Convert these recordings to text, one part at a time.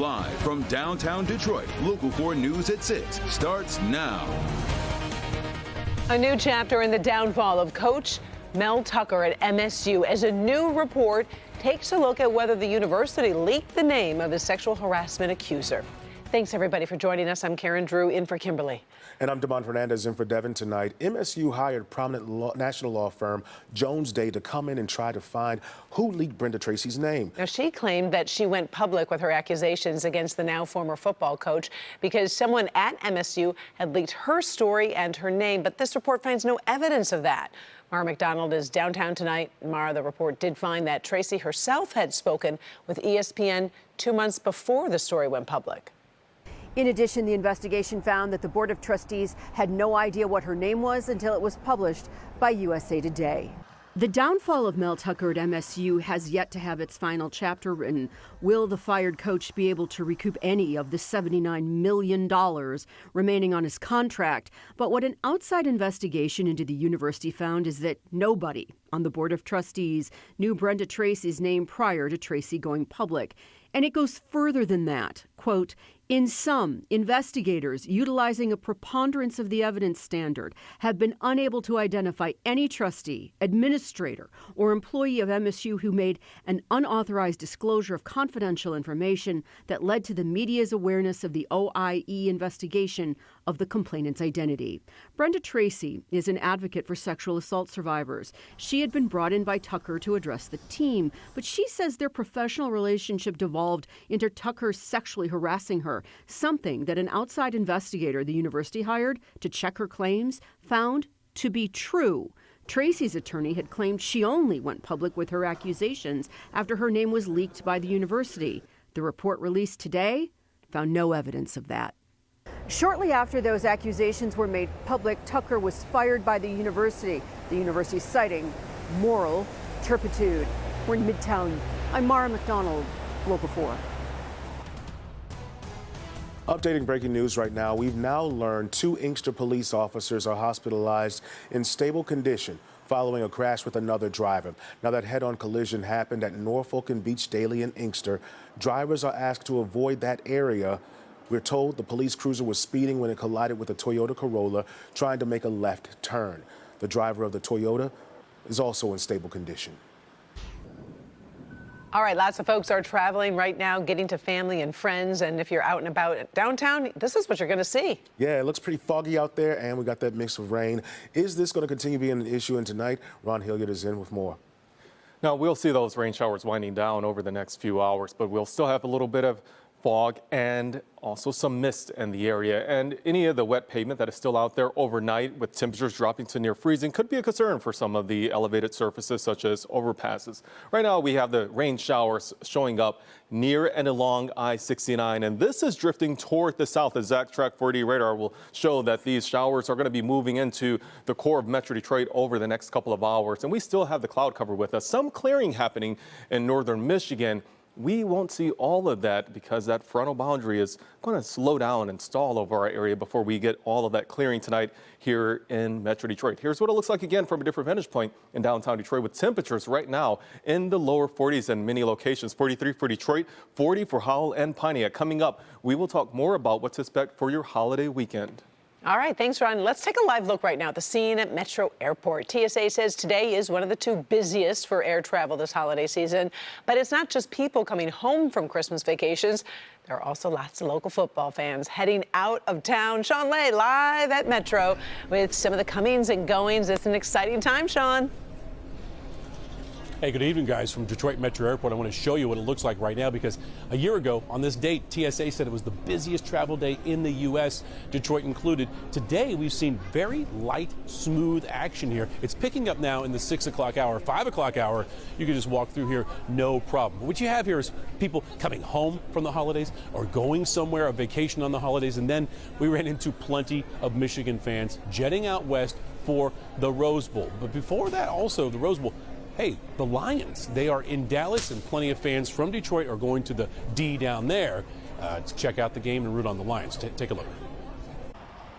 Live from downtown Detroit, Local 4 News at 6 starts now. A new chapter in the downfall of Coach Mel Tucker at MSU as a new report takes a look at whether the university leaked the name of his sexual harassment accuser. Thanks, everybody, for joining us. I'm Karen Drew, in for Kimberly. And I'm Devon Fernandez, in for Devin tonight. MSU hired prominent national law firm Jones Day to come in and try to find who leaked Brenda Tracy's name. Now, she claimed that she went public with her accusations against the now former football coach because someone at MSU had leaked her story and her name. But this report finds no evidence of that. Mara McDonald is downtown tonight. Mara, the report did find that Tracy herself had spoken with ESPN 2 months before the story went public. In addition, the investigation found that the Board of Trustees had no idea what her name was until it was published by USA Today. The downfall of Mel Tucker at MSU has yet to have its final chapter written. Will the fired coach be able to recoup any of the $79 million remaining on his contract? But what an outside investigation into the university found is that nobody on the Board of Trustees knew Brenda Tracy's name prior to Tracy going public. And it goes further than that. Quote, in sum, investigators, utilizing a preponderance of the evidence standard, have been unable to identify any trustee, administrator, or employee of MSU who made an unauthorized disclosure of confidential information that led to the media's awareness of the OIE investigation of the complainant's identity. Brenda Tracy is an advocate for sexual assault survivors. She had been brought in by Tucker to address the team, but she says their professional relationship devolved into Tucker sexually harassing her, something that an outside investigator the university hired to check her claims found to be true. Tracy's attorney had claimed she only went public with her accusations after her name was leaked by the university. The report released today found no evidence of that. Shortly after those accusations were made public, Tucker was fired by the university citing moral turpitude. We're in Midtown. I'm Mara McDonald, Local 4. Updating breaking news right now. We've now learned 2 Inkster police officers are hospitalized in stable condition following a crash with another driver. Now, that head-on collision happened at Norfolk and Beach Daily in Inkster. Drivers are asked to avoid that area. We're told the police cruiser was speeding when it collided with a Toyota Corolla trying to make a left turn. The driver of the Toyota is also in stable condition. All right, lots of folks are traveling right now, getting to family and friends. And if you're out and about downtown, this is what you're going to see. Yeah, it looks pretty foggy out there, and we got that mix of rain. Is this going to continue being an issue? And tonight, Ron Hilliard is in with more. Now, we'll see those rain showers winding down over the next few hours, but we'll still have a little bit of fog and also some mist in the area, and any of the wet pavement that is still out there overnight with temperatures dropping to near freezing could be a concern for some of the elevated surfaces such as overpasses. Right now we have the rain showers showing up near and along I-69, and this is drifting toward the south. The Zach Track 4D radar will show that these showers are going to be moving into the core of Metro Detroit over the next couple of hours, and we still have the cloud cover with us. Some clearing happening in northern Michigan. We won't see all of that because that frontal boundary is going to slow down and stall over our area before we get all of that clearing tonight here in Metro Detroit. Here's what it looks like again from a different vantage point in downtown Detroit with temperatures right now in the lower 40s in many locations. 43 for Detroit, 40 for Howell and Pontiac. Coming up, we will talk more about what to expect for your holiday weekend. All right, thanks, Ron. Let's take a live look right now at the scene at Metro Airport. TSA says today is one of the 2 busiest for air travel this holiday season. But it's not just people coming home from Christmas vacations. There are also lots of local football fans heading out of town. Sean Lay live at Metro with some of the comings and goings. It's an exciting time, Sean. Hey, good evening, guys. From Detroit Metro Airport, I want to show you what it looks like right now because a year ago on this date, TSA said it was the busiest travel day in the U.S., Detroit included. Today, we've seen very light, smooth action here. It's picking up now in the 6 o'clock hour, 5 o'clock hour. You can just walk through here, no problem. But what you have here is people coming home from the holidays or going somewhere, a vacation on the holidays, and then we ran into plenty of Michigan fans jetting out west for the Rose Bowl. But before that, also the Rose Bowl. Hey, the Lions, they are in Dallas, and plenty of fans from Detroit are going to the D down there to check out the game and root on the Lions. Take a look.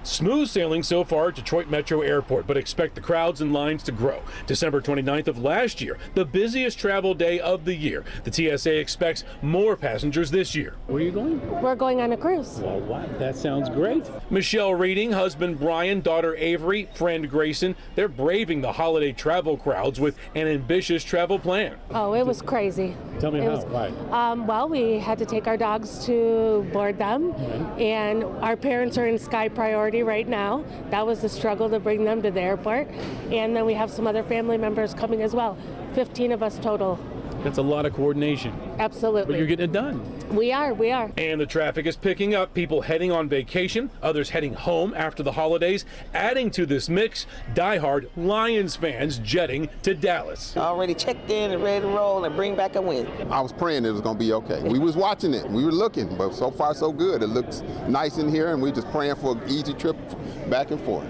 Smooth sailing so far at Detroit Metro Airport, but expect the crowds and lines to grow. December 29th of last year, the busiest travel day of the year. The TSA expects more passengers this year. Where are you going? We're going on a cruise. Well, wow, that sounds great. Michelle Reading, husband Brian, daughter Avery, friend Grayson, they're braving the holiday travel crowds with an ambitious travel plan. Oh, it was crazy. Tell me how. Why? Why? Well, we had to take our dogs to board them, and our parents are in Sky Priority right now. That was the struggle to bring them to the airport. And then we have some other family members coming as well. 15 of us total. That's a lot of coordination. Absolutely. But you're getting it done. We are. And the traffic is picking up. People heading on vacation, others heading home after the holidays. Adding to this mix, diehard Lions fans jetting to Dallas. Already checked in and ready to roll and bring back a win. I was praying it was going to be okay. We was watching it. We were looking, but so far so good. It looks nice in here, and we just praying for an easy trip back and forth.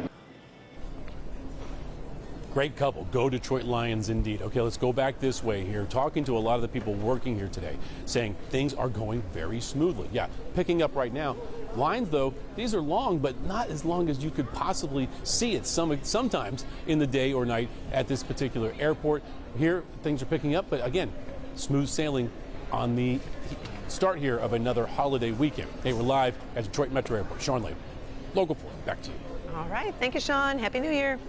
Great couple. Go Detroit Lions indeed. Okay, let's go back this way here. Talking to a lot of the people working here today, saying things are going very smoothly. Yeah, picking up right now. Lines, though, these are long, but not as long as you could possibly see it sometimes in the day or night at this particular airport. Here, things are picking up, but again, smooth sailing on the start here of another holiday weekend. Hey, we're live at Detroit Metro Airport. Sean Lane, Local 4, back to you. All right. Thank you, Sean. Happy New Year.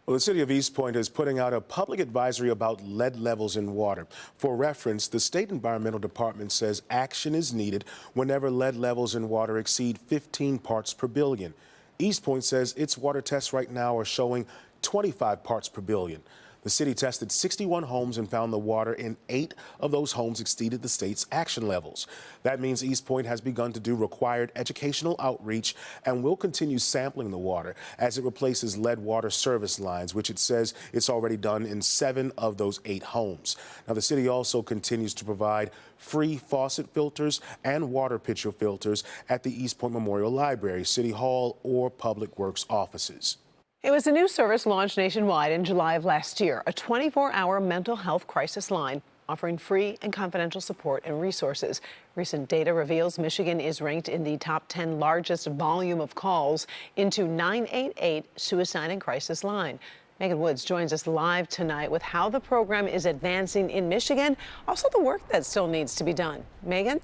Well, the city of East Point is putting out a public advisory about lead levels in water. For reference, the state environmental department says action is needed whenever lead levels in water exceed 15 parts per billion. East Point says its water tests right now are showing 25 parts per billion. The city tested 61 homes and found the water in 8 of those homes exceeded the state's action levels. That means East Point has begun to do required educational outreach and will continue sampling the water as it replaces lead water service lines, which it says it's already done in 7 of those 8 homes. Now, the city also continues to provide free faucet filters and water pitcher filters at the East Point Memorial Library, City Hall, or Public Works offices. It was a new service launched nationwide in July of last year, a 24-hour mental health crisis line offering free and confidential support and resources. Recent data reveals Michigan is ranked in the top 10 largest volume of calls into 988 suicide and crisis line. Megan Woods joins us live tonight with how the program is advancing in Michigan, also the work that still needs to be done. Megan?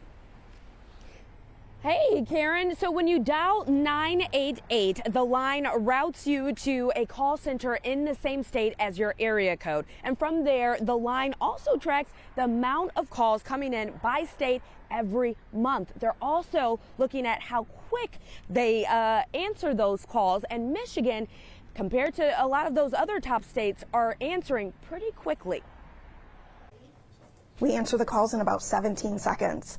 Hey, Karen. So when you dial 988, the line routes you to a call center in the same state as your area code. And from there, the line also tracks the amount of calls coming in by state every month. They're also looking at how quick they answer those calls. And Michigan, compared to a lot of those other top states, are answering pretty quickly. We answer the calls in about 17 seconds.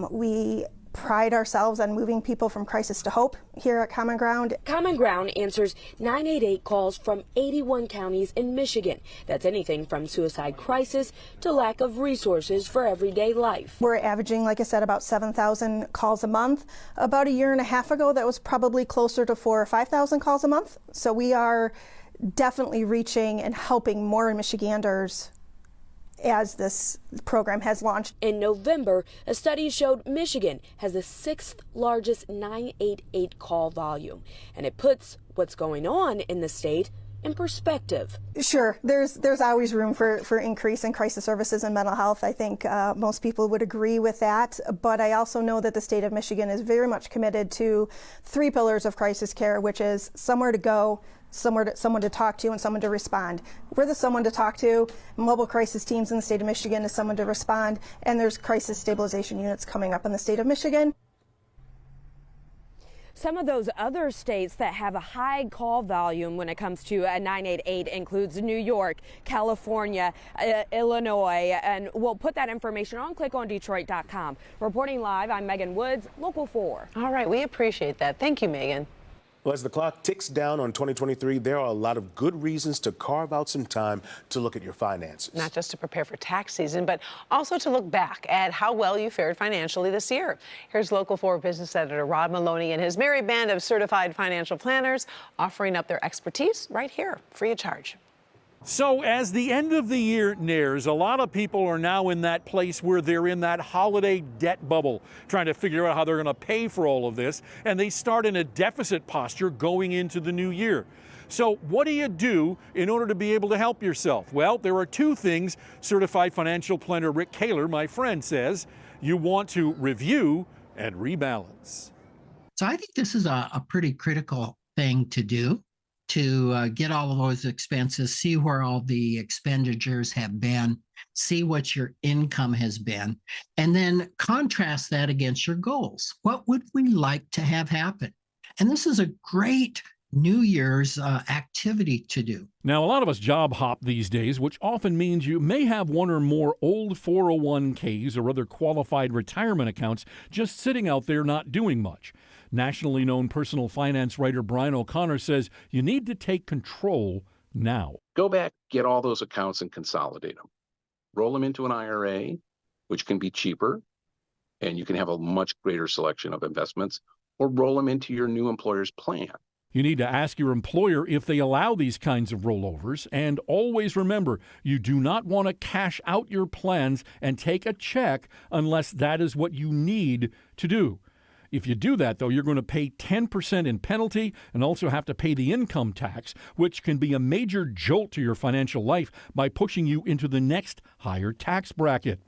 We pride ourselves on moving people from crisis to hope here at Common Ground. Common Ground answers 988 calls from 81 counties in Michigan. That's anything from suicide crisis to lack of resources for everyday life. We're averaging, like I said, about 7,000 calls a month. About a year and a half ago, that was probably closer to 4,000 or 5,000 calls a month. So we are definitely reaching and helping more Michiganders as this program has launched. In November, a study showed Michigan has the 6th largest 988 call volume, and it puts what's going on in the state in perspective. Sure, there's always room for increase in crisis services and mental health. I think most people would agree with that, but I also know that the state of Michigan is very much committed to 3 pillars of crisis care, which is somewhere to go, someone to talk to, and someone to respond. We're the someone to talk to. Mobile crisis teams in the state of Michigan is someone to respond, and there's crisis stabilization units coming up in the state of Michigan. Some of those other states that have a high call volume when it comes to a 988 includes New York, California, Illinois, and we'll put that information on clickondetroit.com. Reporting live, I'm Megan Woods, Local 4. All right, we appreciate that. Thank you, Megan. Well, as the clock ticks down on 2023, there are a lot of good reasons to carve out some time to look at your finances. Not just to prepare for tax season, but also to look back at how well you fared financially this year. Here's Local 4 business editor Rod Maloney and his merry band of certified financial planners offering up their expertise right here, free of charge. So as the end of the year nears, a lot of people are now in that place where they're in that holiday debt bubble, trying to figure out how they're going to pay for all of this, and they start in a deficit posture going into the new year. So what do you do in order to be able to help yourself? Well, there are two things certified financial planner Rick Kaler, my friend, says. You want to review and rebalance. So I think this is a pretty critical thing to do, to get all of those expenses, see where all the expenditures have been, see what your income has been, and then contrast that against your goals. What would we like to have happen? And this is a great New Year's activity to do. Now, a lot of us job hop these days, which often means you may have one or more old 401ks or other qualified retirement accounts just sitting out there not doing much. Nationally known personal finance writer Brian O'Connor says you need to take control now. Go back, get all those accounts and consolidate them. Roll them into an IRA, which can be cheaper, and you can have a much greater selection of investments, or roll them into your new employer's plan. You need to ask your employer if they allow these kinds of rollovers, and always remember, you do not want to cash out your plans and take a check unless that is what you need to do. If you do that, though, you're going to pay 10% in penalty and also have to pay the income tax, which can be a major jolt to your financial life by pushing you into the next higher tax bracket.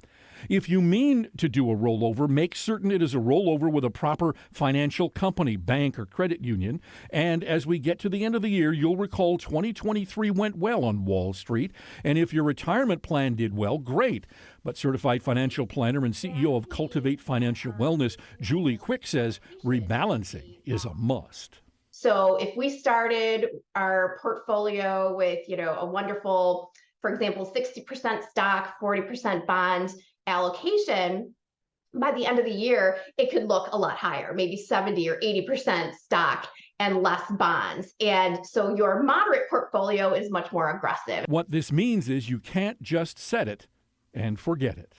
If you mean to do a rollover, make certain it is a rollover with a proper financial company, bank, or credit union. And as we get to the end of the year, you'll recall 2023 went well on Wall Street. And if your retirement plan did well, great. But certified financial planner and CEO of Cultivate Financial Wellness, Julie Quick, says rebalancing is a must. So if we started our portfolio with, a wonderful, for example, 60% stock, 40% bonds, allocation, by the end of the year, it could look a lot higher, maybe 70 or 80% stock and less bonds. And so your moderate portfolio is much more aggressive. What this means is you can't just set it and forget it.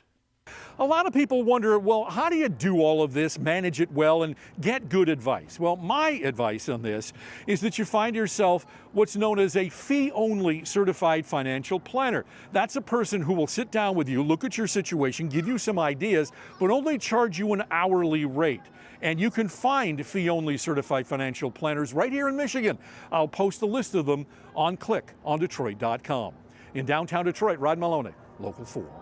A lot of people wonder, well, how do you do all of this, manage it well, and get good advice? Well, my advice on this is that you find yourself what's known as a fee-only certified financial planner. That's a person who will sit down with you, look at your situation, give you some ideas, but only charge you an hourly rate. And you can find fee-only certified financial planners right here in Michigan. I'll post a list of them on clickondetroit.com. In downtown Detroit, Rod Maloney, Local 4.